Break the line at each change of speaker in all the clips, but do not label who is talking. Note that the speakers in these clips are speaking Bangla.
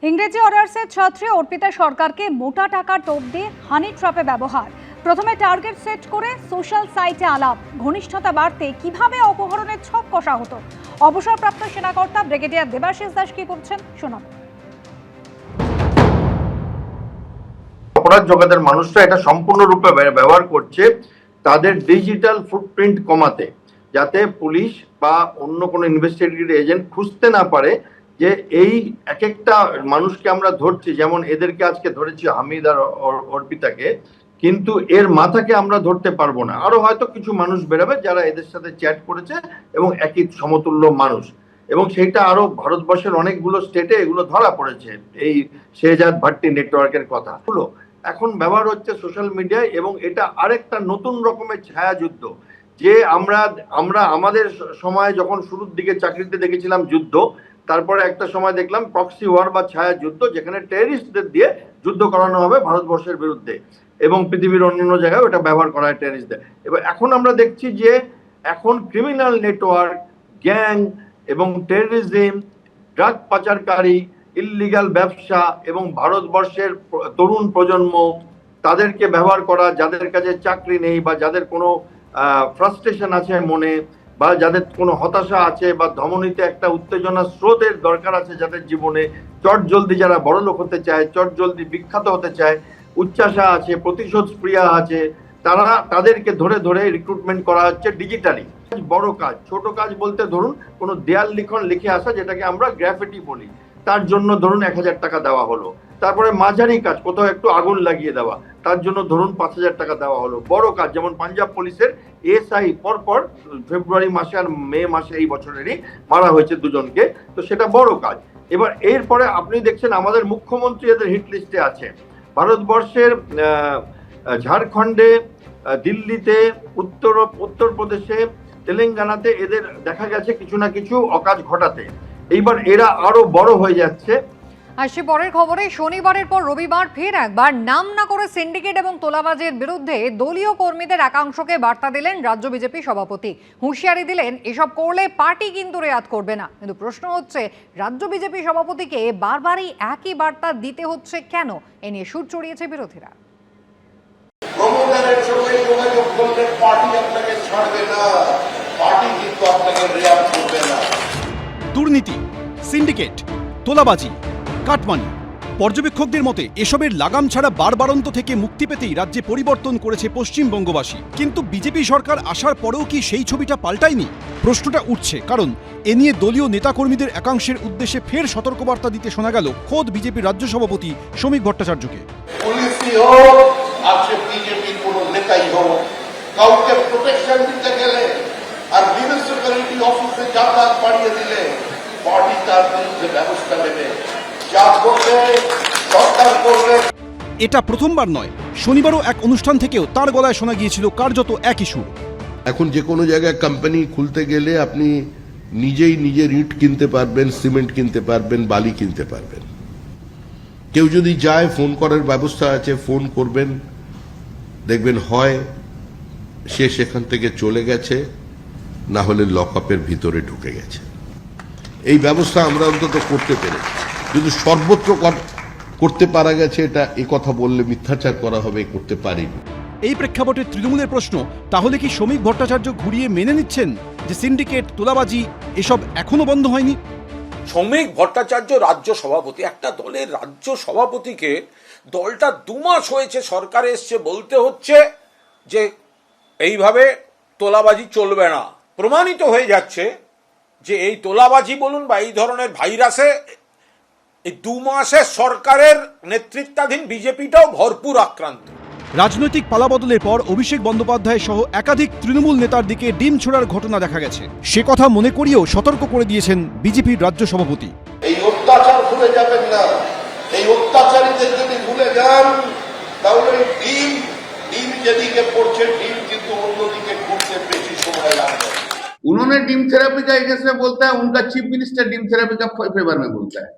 ইংরেজি অনার্সের ছাত্রী অর্পিতা সরকারকে মোটা টাকার টোপ দিয়ে হানি ট্র্যাপে ব্যবহার। প্রথমে টার্গেট সেট করে সোশ্যাল সাইটে আলাপ, ঘনিষ্ঠতা বাড়তে কিভাবে অপহরণের ছক কষা হতো। অবসরপ্রাপ্ত সেনাকর্তা ব্রিগেডিয়ার দেবাশিস দাস কি বলছেন শোনাব।
অপরাধ জগতের মানুষরা এটা সম্পূর্ণরূপে ব্যবহার করছে তাদের ডিজিটাল ফুটপ্রিন্ট কমাতে, যাতে পুলিশ বা অন্য কোনো ইনভেস্টিগেটিভ এজেন্ট খুঁজতে না পারে যে এই এক একটা মানুষকে আমরা ধরছি। যেমন এদেরকে আজকে ধরেছি হামিদ আর অর্পিতাকে, কিন্তু এর মাথাকে আমরা ধরতে পারবো না। আরো হয়তো কিছু মানুষ বেরোবে যারা এদের সাথে চ্যাট করেছে এবং একই সমতুল্য মানুষ, এবং সেইটা আরো ভারতবর্ষের অনেকগুলো স্টেটে এগুলো ধরা পড়েছে। এই শেহজাদ ভাট্টি নেটওয়ার্কের কথা হলো এখন ব্যবহার হচ্ছে সোশ্যাল মিডিয়ায়, এবং এটা আরেকটা নতুন রকমের ছায়াযুদ্ধ। যে আমরা আমাদের সময় যখন শুরুর দিকে চাকরিতে দেখেছিলাম যুদ্ধ, তারপরে একটা সময় দেখলাম প্রক্সি ওয়ার বা ছায়া যুদ্ধ, যেখানে টেররিস্টদের দিয়ে যুদ্ধ করানো হবে ভারতবর্ষের বিরুদ্ধে, এবং পৃথিবীর অন্যান্য জায়গায় ওটা ব্যবহার করা হয় টেররিস্টদের। এবার এখন আমরা দেখছি যে এখন ক্রিমিনাল নেটওয়ার্ক, গ্যাং এবং টেররিজম, ড্রাগ পাচারকারী, ইল্লিগাল ব্যবসা এবং ভারতবর্ষের তরুণ প্রজন্ম তাদেরকে ব্যবহার করা, যাদের কাছে চাকরি নেই বা যাদের কোনো ফ্রাস্ট্রেশন আছে মনে, বা যাদের কোনো হতাশা আছে বা ধমনীতে একটা উত্তেজনা স্রোতের দরকার আছে যাদের জীবনে, চট জলদি যারা বড় লোক হতে চায়, চট জলদি বিখ্যাত হতে চায়, উচ্চাসা আছে, প্রতিশোধ স্প্রিয়া আছে, তাদেরকে ধরে ধরে রিক্রুটমেন্ট করা হচ্ছে ডিজিটালি। বড় কাজ, ছোট কাজ বলতে ধরুন কোনো দেয়াল লিখন লিখে আসা, যেটাকে আমরা গ্রাফিটি বলি, তার জন্য ধরুন 1000 টাকা দেওয়া হলো। তারপরে মাঝারি কাজ, কোথাও একটু আগুন লাগিয়ে দেওয়া, তার জন্য ধরুন 5000 টাকা দেওয়া হলো। বড় কাজ যেমন পাঞ্জাব পুলিশের এসআই পরপর ফেব্রুয়ারি মাসে আর মে মাসে এই বছরেরই মারা হয়েছে দুজনকে, তো সেটা বড় কাজ। এবার এরপরে আপনি দেখছেন আমাদের মুখ্যমন্ত্রী এদের হিট লিস্টে আছে। ভারতবর্ষের ঝাড়খণ্ডে, দিল্লিতে, উত্তরপ্রদেশে, তেলেঙ্গানাতে এদের দেখা গেছে কিছু না কিছু অকাজ ঘটাতে। এইবার এরা আরো বড় হয়ে যাচ্ছে।
আসছে পরের খবরে, শনিবারের পর রবিবার ফের একবার নাম না করে সিন্ডিকেট এবং তোলাবাজির বিরুদ্ধে দলীয় কর্মীদের একাংশকে বার্তা দিলেন রাজ্য বিজেপি সভাপতি। হুঁশিয়ারি দিলেন এসব করলে পার্টি কিন্তু রেয়াত করবে না। কিন্তু প্রশ্ন হচ্ছে, রাজ্য বিজেপি সভাপতিকে বারবারই একই বার্তা দিতে হচ্ছে কেন? এ নিয়ে সুর চড়িয়েছে বিরোধীরা।
দুর্নীতি, সিন্ডিকেট, তোলাবাজি, কাটমানি, পর্যবেক্ষকদের মতে এসবের লাগাম ছাড়া বারবারন্ত থেকে মুক্তি পেতেই রাজ্যে পরিবর্তন করেছে পশ্চিমবঙ্গবাসী। কিন্তু বিজেপি সরকার আসার পরেও কি সেই ছবিটা পাল্টায়নি? প্রশ্নটা উঠছে কারণ এ নিয়ে দলীয় নেতাকর্মীদের একাংশের উদ্দেশ্যে ফের সতর্কবার্তা দিতে শোনা গেল খোদ বিজেপির রাজ্য সভাপতি শ্রমিক ভট্টাচার্যকে।
কাউকে প্রোটেকশন দিতে গেলে আর মিউনিসিপ্যালিটি অফিসে যাতায়াত বাড়িয়ে দিলে পার্টি তার বিরুদ্ধে ব্যবস্থা নেবে। যা করবে সরকার করবে।
এটা প্রথমবার নয়, শনিবারও এক অনুষ্ঠান থেকেও তার গলায় শোনা গিয়েছিল কার্যত একই সুর।
এখন যে কোনো জায়গায় কোম্পানি খুলতে গেলে আপনি নিজেই নিজের ইট কিনতে পারবেন, সিমেন্ট কিনতে পারবেন, বালি কিনতে পারবেন। কেউ যদি যায় ফোন করার ব্যবস্থা আছে, ফোন করবেন, দেখবেন হয় সে সেখান থেকে চলে গেছে, না হলে লকআপের ভিতরে ঢুকে গেছে। এই ব্যবস্থা আমরা অন্তত করতে পেরেছি, কিন্তু সর্বত্র করতে পারা গেছে এটা এই কথা বললে মিথ্যাচার করা হবে, করতে পারিনি।
এই প্রেক্ষাপটে তৃণমূলের প্রশ্ন, তাহলে কি শ্রমিক ভট্টাচার্য ঘুরিয়ে মেনে নিচ্ছেন যে সিন্ডিকেট, তোলাবাজি এসব এখনো বন্ধ হয়নি?
শ্রমিক ভট্টাচার্য রাজ্য সভাপতি, একটা দলের রাজ্য সভাপতিকে দলটা 2 মাস হয়েছে সরকারে এসছে বলতে হচ্ছে যে এইভাবে তোলাবাজি চলবে না। প্রমাণিত হয়ে যাচ্ছে যে এই তোলাবাজি বলুন বা এই ধরনের ভাইরাসে এই 2 মাসে সরকারের নেতৃত্বাধীন বিজেপিটাও ভরপুর আক্রান্ত।
রাজনৈতিক পালাবদলের পর অভিষেক বন্দ্যোপাধ্যায় সহ একাধিক তৃণমূল নেতার দিকে ডিম ছোড়ার ঘটনা দেখা গেছে। সে কথা মনে করিয়েও সতর্ক করে দিয়েছেন বিজেপির রাজ্য সভাপতি।
এই অত্যাচার ভুলে যাবেন না। এই অত্যাচারীদের যদি ভুলে যান তাহলে ডিম যেদিকে পড়ছে, ডিম কিন্তু অন্যদিকে ঘুরতে বেশি সময় লাগবে।
उन्होंने डीम थेरेपी का एक इसमें बोलता है, उनका चीफ मिनिस्टर डीम थेरेपी का फेवर में बोलता है,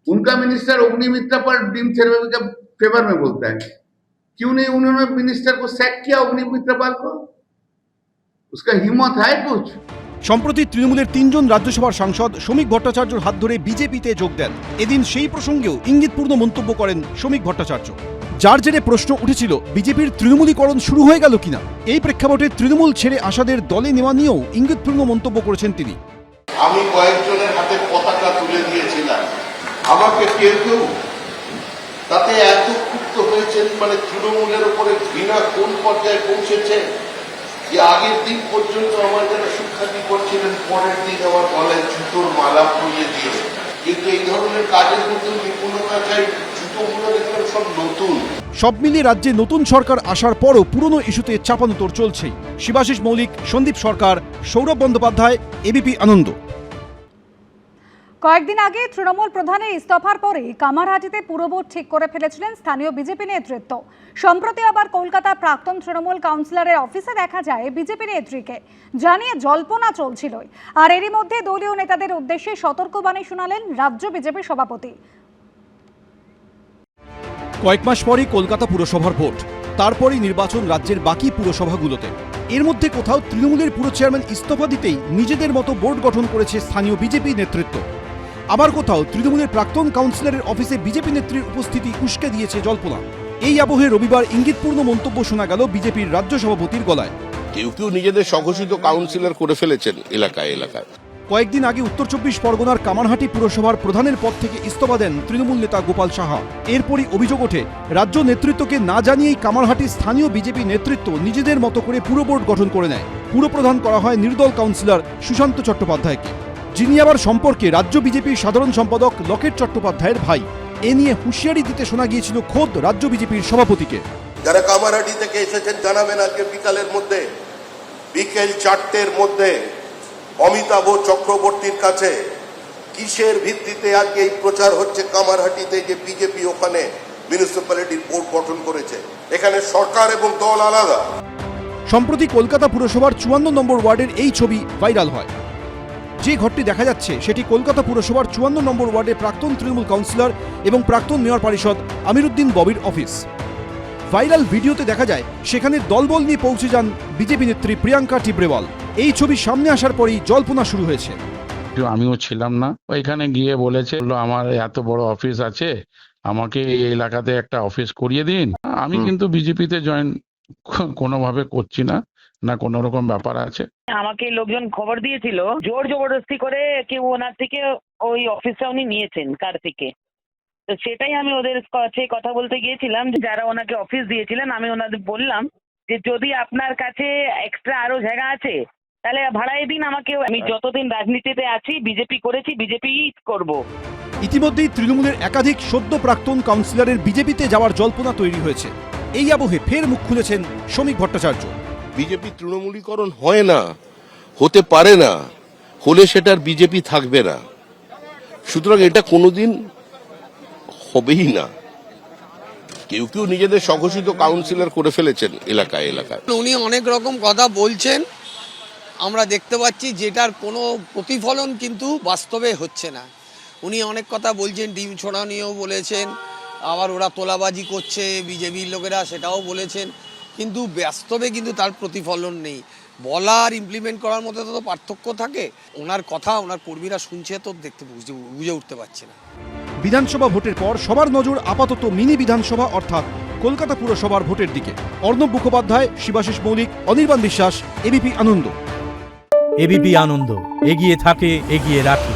उनका मिनिस्टर अग्निमित्रा पर डीम थेरेपी का फेवर में बोलता है। क्यों नहीं उन्होंने मिनिस्टर को सैक किया अग्निमित्रा पाल को? उसका हिम्मत है कुछ?
সম্প্রতি তৃণমূলের 3 জন রাজ্যসভার সাংসদ শ্রমিক ভট্টাচার্যর হাত ধরে বিজেপিতে যোগ দেন। এদিন সেই প্রসঙ্গেও ইঙ্গিতপূর্ণ মন্তব্য করেন শ্রমিক ভট্টাচার্য, যার জেরে প্রশ্ন উঠেছিল বিজেপির তৃণমূলীকরণ শুরু হয়ে গেল কিনা। এই প্রেক্ষাপটে তৃণমূল ছেড়ে আসাদের দলে নেওয়া নিয়েও ইঙ্গিতপূর্ণ মন্তব্য করেছেন তিনি।
আমি কয়েকজনের হাতে পতাকা তুলে দিয়েছিলাম, আমাকে কেউ তাতে এত ক্ষুব্ধ হয়েছেন, মানে তৃণমূলের উপরে ঘৃণা কোন পর্যায়ে পৌঁছেছে যে আগের দিন পর্যন্ত আমার যারা সুখ্যাতি করছিলেন, পরের দিন আমার গলায় জুতোর মালা পরিয়ে দিয়ে। কিন্তু এই ধরনের কাজের মধ্যে নিপুণতা চাই, জুতোগুলো দেখলাম সব নতুন।
সব মিলিয়ে রাজ্যে নতুন সরকার আসার পরও পুরনো ইস্যুতে চাপানোতর চলছেই। শিবাশিস মৌলিক, সন্দীপ সরকার, সৌরভ বন্দ্যোপাধ্যায়, এবিপি আনন্দ।
কয়েকদিন আগে তৃণমূল প্রধানের ইস্তফার পরেই কামারহাটিতে পুরভোট ঠিক করে ফেলেছিলেন স্থানীয় বিজেপি নেতৃত্ব। সম্প্রতি আবার কলকাতার প্রাক্তন তৃণমূল কাউন্সিলরের অফিসে দেখা যায় বিজেপি নেত্রীকে, জানিয়ে জল্পনা চলছিলই। আর এরই মধ্যে দলীয় নেতাদের উদ্দেশ্যে সতর্কবাণী শোনালেন রাজ্য বিজেপি সভাপতি।
কয়েক মাস পরই কলকাতা পুরসভার ভোট, তারপরই নির্বাচন রাজ্যের বাকি পুরসভাগুলোতে। এর মধ্যে কোথাও তৃণমূলের পুর চেয়ারম্যান ইস্তফা দিতেই নিজেদের মতো বোর্ড গঠন করেছে স্থানীয় বিজেপি নেতৃত্ব। আবার কোথাও তৃণমূলের প্রাক্তন কাউন্সিলরের অফিসে বিজেপি নেত্রীর উপস্থিতি উস্কে দিয়েছে জল্পনা। এই আবহে রবিবার ইঙ্গিতপূর্ণ মন্তব্য শোনা গেল বিজেপির রাজ্য সভাপতির গলায়।
কেউ কেউ নিজেদের স্বঘোষিত কাউন্সিলর করে ফেলেছেন এলাকায় এলাকায়।
কয়েকদিন আগে উত্তর 24 পরগনার কামারহাটি পুরসভার প্রধানের পদ থেকে ইস্তফা দেন তৃণমূল নেতা গোপাল সাহা। এরপরই অভিযোগ ওঠে রাজ্য নেতৃত্বকে না জানিয়েই কামারহাটির স্থানীয় বিজেপি নেতৃত্ব নিজেদের মতো করে পুরো বোর্ড গঠন করে নেয়। পুরপ্রধান করা হয় নির্দল কাউন্সিলর সুশান্ত চট্টোপাধ্যায়কে, যিনি আবার সম্পর্কে রাজ্য বিজেপির সাধারণ সম্পাদক লকেট চট্টোপাধ্যায়ের ভাই। এ নিয়ে হুঁশিয়ারি দিতে শোনা গিয়েছিল খোদ রাজ্য বিজেপির সভাপতিকে।
যারা কামারহাটি থেকে এসেছেন জানাবেন আজকে বিকেল 4টের মধ্যে অমিতাভ চক্রবর্তীর কাছে কিসের ভিত্তিতে আজকে এই প্রচার হচ্ছে কামারহাটিতে যে বিজেপি ওখানে মিউনিসিপ্যালিটির বোর্ড গঠন করেছে। এখানে সরকার এবং দল আলাদা।
সম্প্রতি কলকাতা পুরসভার 54 নম্বর ওয়ার্ডের এই ছবি ভাইরাল হয়। যে ঘরটি দেখা যাচ্ছে সেটি কলকাতা পুরসভার 54 নম্বর ওয়ার্ডের প্রাক্তন তৃণমূল কাউন্সিলর এবং প্রাক্তন মেয়র পরিষদ আমিরুদ্দিন ববির অফিস। ভাইরাল ভিডিওতে দেখা যায় সেখানে দলবল নিয়ে পৌঁছে যান বিজেপি নেত্রী প্রিয়াঙ্কা টিব্রেওয়াল। এই ছবি সামনে আসার পরেই জল্পনা শুরু হয়েছে।
আমিও ছিলাম না, ওইখানে গিয়ে বলেছে আমার এত বড় অফিস আছে, আমাকে এই এলাকাতে একটা অফিস করিয়ে দিন। আমি কিন্তু বিজেপিতে জয়েন কোনোভাবে করছি না, না কোনো রকম ব্যাপার আছে।
আমাকে লোকজন খবর দিয়েছিল জোর জবরদস্তি করে কেউ ওনার থেকে ওই অফিসটা উনি নিয়েছেন কার থেকে। তো সেটাই আমি ওদের কাছে কথা বলতে গিয়েছিলাম, যারা ওনাকে অফিস দিয়েছিলেন। আমি ওনাদের বললাম যে যদি আপনার কাছে এক্সট্রা আরো জায়গা আছে তাহলে ভাড়ায় দিন আমাকে। আমি যতদিন রাজনীতিতে আছি বিজেপি করেছি, বিজেপি করব।
ইতিমধ্যেই তৃণমূলের একাধিক সদ্য প্রাক্তন কাউন্সিলরের বিজেপিতে যাওয়ার জল্পনা তৈরি হয়েছে। এই আবহে ফের মুখ খুলেছেন শ্রমিক ভট্টাচার্য।
বিজেপি তৃণমূলীকরণ হয় না, হতে পারে না, হলে সেটার বিজেপি থাকবে না। সুতরাং এটা কোনোদিন হবেই না। কেউ কেউ নিজেদের স্বঘোষিত কাউন্সিলর করে ফেলেছেন এলাকায় এলাকায়।
উনি অনেক রকম কথা বলছেন, আমরা দেখতে পাচ্ছি, যেটার কোনো প্রতিফলন কিন্তু বাস্তবে হচ্ছে না। উনি অনেক কথা বলছেন, ডিম ছোড়া নিয়েও বলেছেন, আবার ওরা তোলাবাজি করছে বিজেপির লোকেরা, সেটাও বলেছেন, কিন্তু বাস্তবে কিন্তু তার প্রতিফলন নেই। বলা আর ইমপ্লিমেন্ট করার মধ্যে তো পার্থক্য থাকে। ওনার কথা ওনার কর্মীরা শুনছে তো দেখতে বুঝে উঠতে পারছে না।
বিধানসভা ভোটের পর সবার নজর আপাতত মিনি বিধানসভা অর্থাৎ কলকাতা পুরসভার ভোটের দিকে। অর্ণব মুখোপাধ্যায়, শিবাশিস মৌলিক, অনির্বাণ বিশ্বাস, এবিপি আনন্দ।
এবিপি আনন্দ, এগিয়ে থাকে, এগিয়ে রাখে।